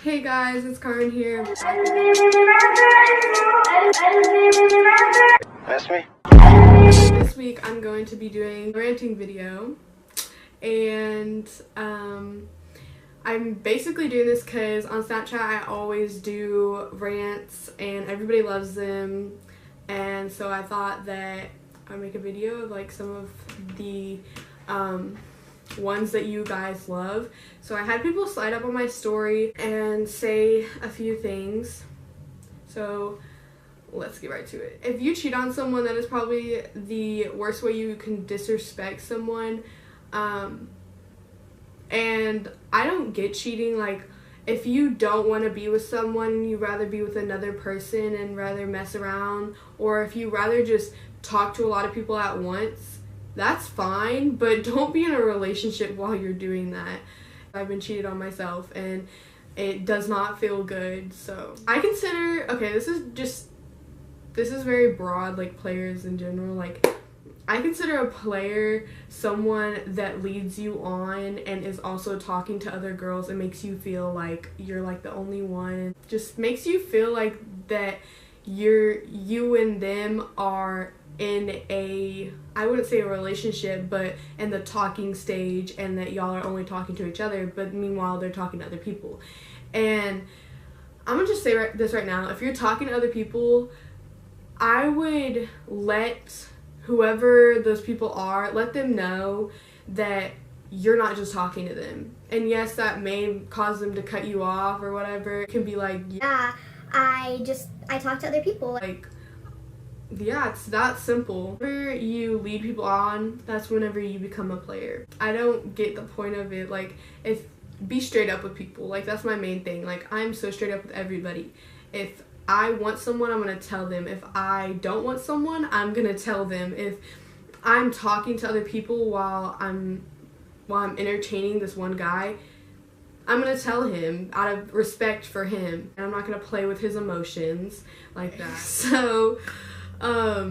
Hey guys, it's Karen here. That's me. This week I'm going to be doing a ranting video, and I'm basically doing this because on Snapchat I always do rants and everybody loves them, and so I thought that I'd make a video of like some of the ones that you guys love. So I had people slide up on my story and say a few things, so let's get right to it. If you cheat on someone, that is probably the worst way you can disrespect someone. And I don't get cheating. Like, if you don't want to be with someone, you rather be with another person and rather mess around, or if you rather just talk to a lot of people at once, that's fine, but don't be in a relationship while you're doing that. I've been cheated on myself and it does not feel good. So I consider, okay, this is very broad, like players in general. Like, I consider a player someone that leads you on and is also talking to other girls and makes you feel like you're like the only one. Just makes you feel like that you and them are in a, I wouldn't say a relationship, but in the talking stage, and that y'all are only talking to each other, but meanwhile they're talking to other people. And I'm gonna just say this right now, if you're talking to other people, I would let whoever those people are, let them know that you're not just talking to them. And yes, that may cause them to cut you off or whatever. It can be like, yeah, I talk to other people. Like, yeah, it's that simple. Whenever you lead people on, that's whenever you become a player. I don't get the point of it. Like, be straight up with people. Like, that's my main thing. Like, I'm so straight up with everybody. If I want someone, I'm gonna tell them. If I don't want someone, I'm gonna tell them. If I'm talking to other people while I'm entertaining this one guy, I'm gonna tell him out of respect for him, and I'm not gonna play with his emotions like that. So I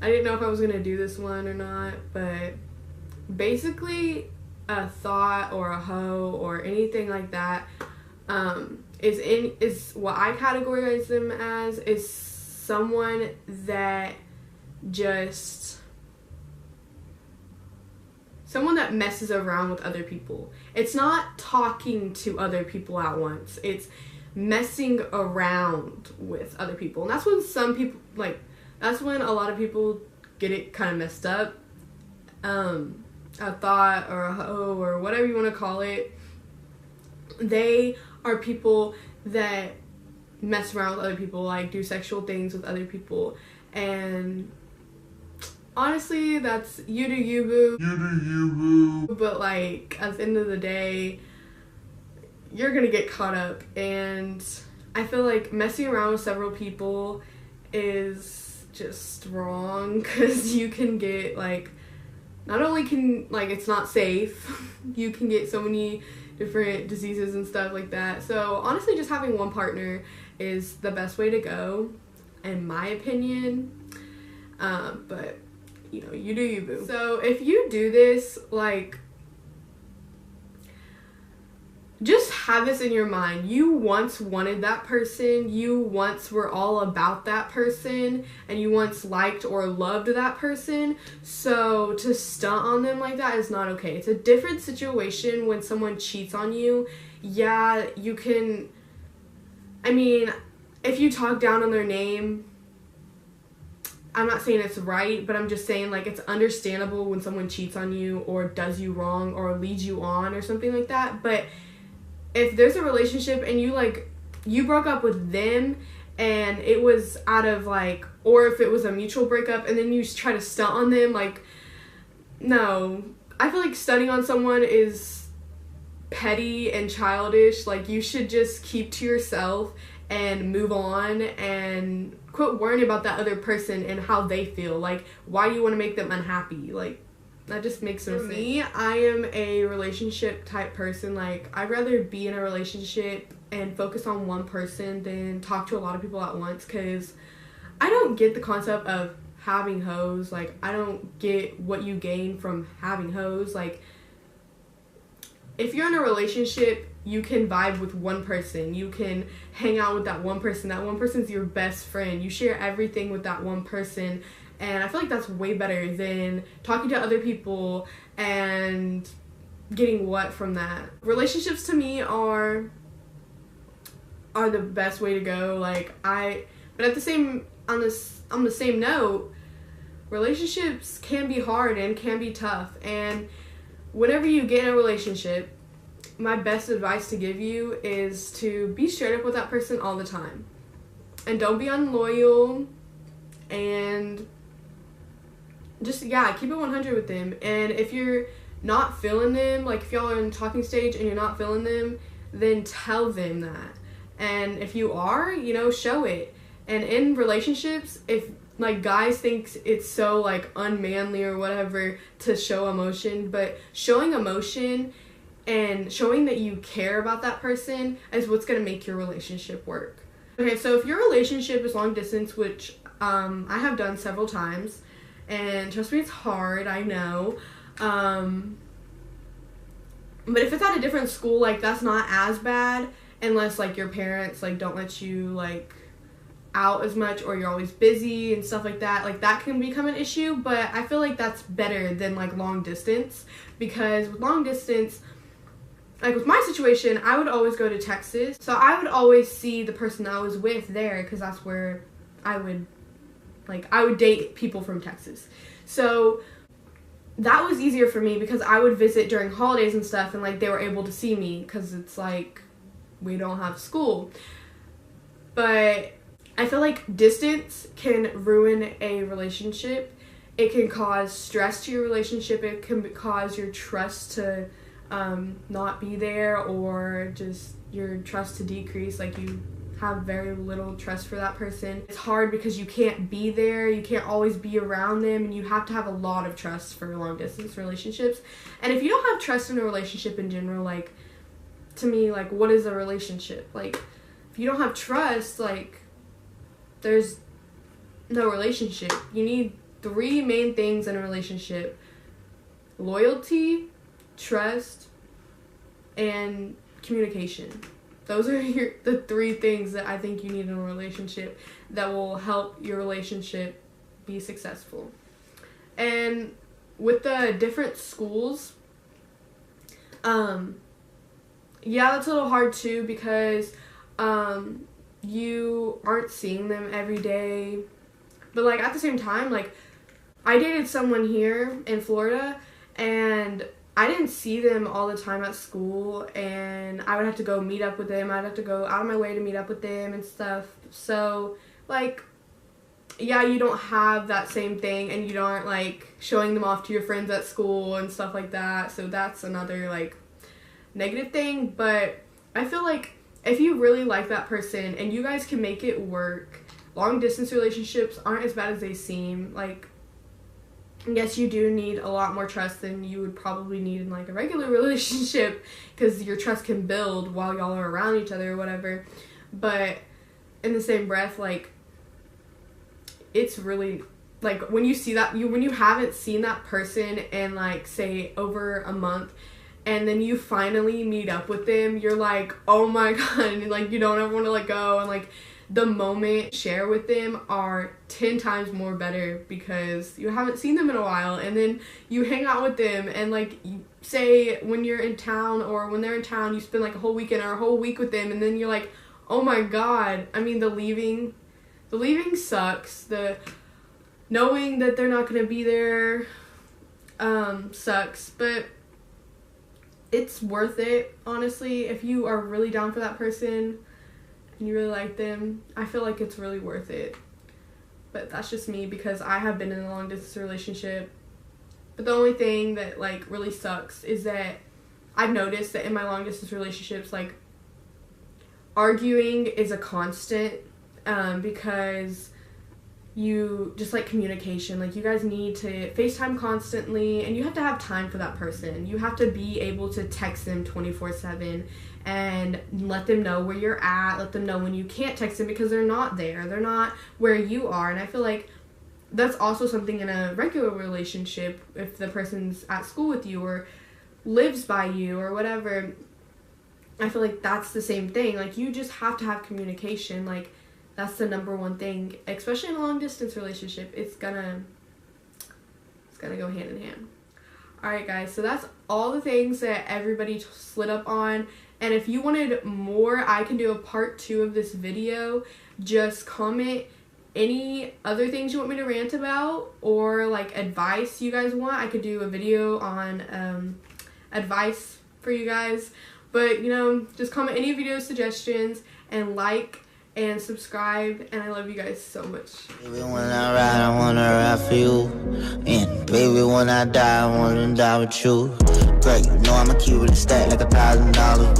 didn't know if I was gonna do this one or not, but basically a thought or a hoe or anything like that is what I categorize them as, is someone that messes around with other people. It's not talking to other people at once, it's messing around with other people. And that's when some people, like, that's when a lot of people get it kind of messed up. A thought or a hoe or whatever you want to call it, they are people that mess around with other people, like do sexual things with other people. And honestly, that's you do you, boo. You do you, boo. But like, at the end of the day, you're gonna get caught up. And I feel like messing around with several people is just wrong, because you can get, like, not only can, like, it's not safe, you can get so many different diseases and stuff like that. So honestly, just having one partner is the best way to go, in my opinion. But you know, you do you, boo. So if you do this, like, just have this in your mind. You once wanted that person, you once were all about that person, and you once liked or loved that person. So to stunt on them like that is not okay. It's a different situation when someone cheats on you. Yeah, you can, I mean, if you talk down on their name, I'm not saying it's right, but I'm just saying, like, it's understandable when someone cheats on you or does you wrong or leads you on or something like that. But if there's a relationship and you broke up with them and it was out of, like, or if it was a mutual breakup and then you try to stunt on them, like, no. I feel like stunting on someone is petty and childish. Like, you should just keep to yourself and move on and quit worrying about that other person and how they feel. Like, why do you want to make them unhappy? Like, that just makes no sense. For me, I am a relationship type person. Like, I'd rather be in a relationship and focus on one person than talk to a lot of people at once, because I don't get the concept of having hoes. Like, I don't get what you gain from having hoes. Like, if you're in a relationship you can vibe with one person. You can hang out with that one person. That one person's your best friend. You share everything with that one person. And I feel like that's way better than talking to other people and getting what from that. Relationships to me are the best way to go. But at the same, on the same note, relationships can be hard and can be tough. And whenever you get in a relationship, my best advice to give you is to be straight up with that person all the time. And don't be unloyal, and just, keep it 100 with them. And if you're not feeling them, like if y'all are in talking stage and you're not feeling them, then tell them that. And if you are, show it. And in relationships, if guys think it's so unmanly or whatever to show emotion, but showing emotion and showing that you care about that person is what's going to make your relationship work. Okay, so if your relationship is long distance, which I have done several times, and trust me, it's hard, I know. But if it's at a different school, that's not as bad, unless your parents don't let you out as much, or you're always busy and stuff like that. That can become an issue, but I feel like that's better than long distance, because with long distance, with my situation, I would always go to Texas, so I would always see the person I was with there, because that's where I would date people from Texas. So that was easier for me, because I would visit during holidays and stuff, and they were able to see me, because it's we don't have school. But I feel like distance can ruin a relationship. It can cause stress to your relationship. It can cause your trust to not be there, or just your trust to decrease. You have very little trust for that person. It's hard because you can't be there. You can't always be around them, and you have to have a lot of trust for long distance relationships. And if you don't have trust in a relationship in general, to me, what is a relationship? If you don't have trust, there's no relationship. You need 3 main things in a relationship: loyalty, trust, and communication. Those are the 3 things that I think you need in a relationship that will help your relationship be successful. And with the different schools, that's a little hard too, because you aren't seeing them every day. But at the same time, I dated someone here in Florida, and I didn't see them all the time at school, and I would have to go meet up with them. I'd have to go out of my way to meet up with them and stuff. So you don't have that same thing, and you aren't showing them off to your friends at school and stuff like that. So that's another negative thing. But I feel if you really like that person and you guys can make it work, long distance relationships aren't as bad as they seem. Yes, you do need a lot more trust than you would probably need in a regular relationship, because your trust can build while y'all are around each other or whatever. But in the same breath, it's really when you see that, when you haven't seen that person in say over a month, and then you finally meet up with them, you're oh my god, and you don't ever want to let go, and the moment share with them are 10 times more better, because you haven't seen them in a while, and then you hang out with them, and you say when you're in town, or when they're in town, you spend a whole weekend or a whole week with them, and then you're oh my god. I mean, the leaving sucks. The knowing that they're not going to be there sucks, but it's worth it, honestly. If you are really down for that person and you really like them, I feel like it's really worth it. But that's just me, because I have been in a long distance relationship. But the only thing that really sucks is that I've noticed that in my long distance relationships, arguing is a constant, because you just communication. You guys need to FaceTime constantly, and you have to have time for that person. You have to be able to text them 24/7 and let them know where you're at, let them know when you can't text them because they're not there, they're not where you are. And I feel that's also something in a regular relationship. If the person's at school with you or lives by you or whatever, I feel like that's the same thing. Like, you just have to have communication. Like, that's the number one thing, especially in a long distance relationship. It's gonna go hand in hand. Alright guys, so that's all the things that everybody slid up on. And if you wanted more, I can do a part 2 of this video. Just comment any other things you want me to rant about, or like advice you guys want. I could do a video on advice for you guys. But, you know, just comment any video suggestions and like and subscribe, and I love you guys so much. Baby, when I ride, I wanna ride for you. And baby, when I die, I wanna die with you. Great, you know I'ma keep it a stack like $1,000.